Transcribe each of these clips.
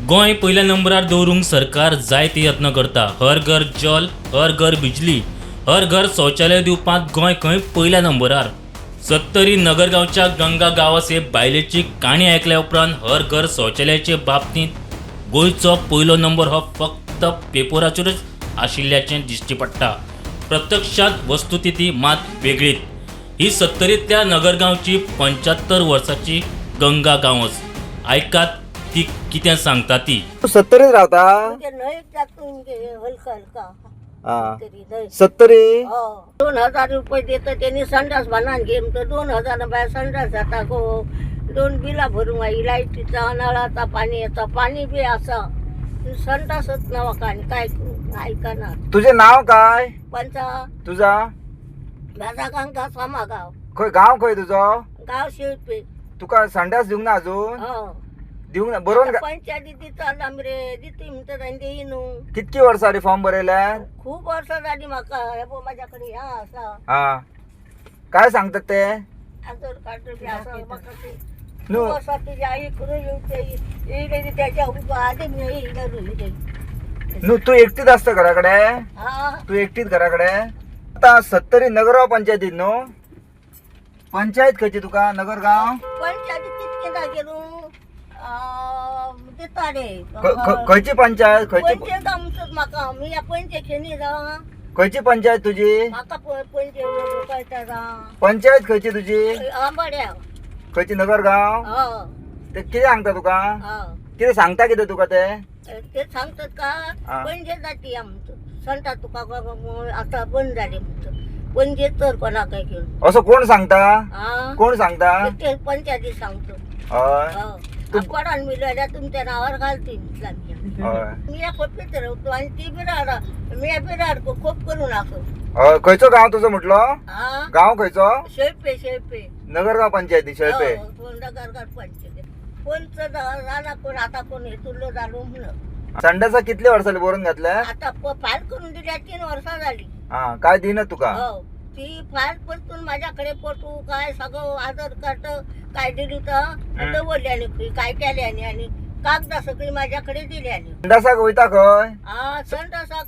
गोंय पहिल्या नंबरार दवरूंक सरकार जायते यत्न करता. हर घर जल, हर घर बिजली, हर घर शौचालय दिवपाक गोंय खंय पहिल्या नंबरार. सत्तरी नगरगावच्या गंगा गांवाचे बायलेची काणी आयकल्या उपरांत हर घर शौचालयाचे बाबतींत गोंयचो पहिलो नंबर हो फक्त पेपराचेरच आशिल्ल्याचें दिश्टी पडटा. प्रत्यक्षात वस्तुस्थिती मात वेगळीच. ही सत्तरींतल्या नगरगावची 75 वर्सांची गंगा गांवच. ऐकात ती कितें सांगता ती. तू सत्तरीत रावता? म्हणजे न्हंयक जातून हलका हलका हा. तरी न्हंय. सत्तरी 2000 रुपये देतं त्यांनी संडास बांधून घे म्हणतो. 2000 बाय संडास जाता गो. 2 बिला भरूंक आई लायटीचा नळाचा पाणी बी असा संडासच नवा काय ऐकना. तुझे नाव काय? पंचा तुझा माझा गंगा सामा गाव. खंय गाव खंय तुझो? गाव शिवपे. तुका संडास दिवंक ना अजून? दिवंक ना बरोवन पंचायती दिता रे दिती म्हणतात आनी देईन. कितकी वर्सां रे फॉर्म बरयल्यार? खूप वर्सां जाली म्हाका. हे पळय माझ्याकडे ह्या आसा हा. काय सांगतात ते? आधार कार्ड बी आसा म्हाका ते. न्हू वर्सां तुझी आई करून येयले त्याच्या आधी मी येयले. न्हू तू एकटीच आसता घराकडे? हा तू एकटीच घराकडे? आता सत्तरी नगरगाव पंचायतीत न्हू? पंचायत खंयची तुका? नगरगाव पंचायती कितके ना गेलो दिता रे. खंयची पंचायत? खंयची पंचे आमचोच म्हाका. मी या पंचे खेणी जा खंयची पंचायत तुझी? म्हाका पंचे कळटा जा. पंचायत खंयची तुझी? आंबाड्या. खंयची नगरगाव? हा ते कितें सांगता तुका? हा कितें सांगता कितें तुका ते? ते सांगतात का हा. पणजे जाती आमचं सांगता तुका आता बंद झाले म्हणतो. पणजे तर कोणा काय घेऊन असं कोण सांगता? हा कोण सांगता? ते पंचायती सांगतो. हय कोणान मिळाल्या तुमच्या नावावर घालते हय मी या खोपीत राहतो आणि ती बिराड मी बिराड खोप करू नाको. हय. खंयचो गांव तुजो म्हटलो? हा गांव खंयचो? शेळपे नगरगाव पंचायती शेळपे. नगरगाव पंचायत कोणच राणा कोण आता कोण हे तुलो जालो म्हणून. संडासा कितले वर्सांनी भरून घातल्या? आता फायल करून दिल्या 3 वर्सां झाली. हा. काय दिना तुका? हो ती फायल परतून माझ्याकडे फोटो काय सगळं आधार कार्ड काय दिली तर दवरल्याने काय केल्याने आणि कागदा सगळी माझ्याकडे दिल्याने. संडासाक वयता खंय? हा संडासा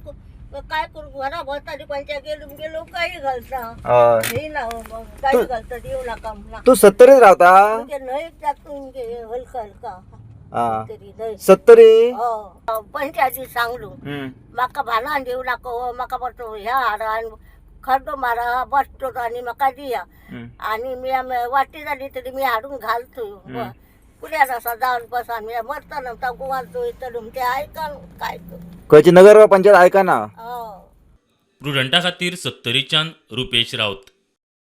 काय करू घरा भरतानी पंचायत गेलो काही घालता. हय. हे ना काही घालतात येऊ नका म्हणा. तू सत्तरीत रावता? म्हणजे न्हंयक जातून हलका हलका हा. तरी न्हंय. सत्तरी? पंचायती सांगलो म्हाका भानान देऊ नाका. म्हाका पडतो ह्या हाडा खड्डो मारा बसतो आणि म्हाका दिया आणि मी वाटी झाली तरी मी हाडून घालतो. कुड्यान असा जावन बसा मी मरतना ताकू घालतो तर ते ऐका काय खंयची नगरगाव पंचायत ऐका ना? हो. प्रुडंटा खातीर सत्तरीच्यान रुपेश रावत.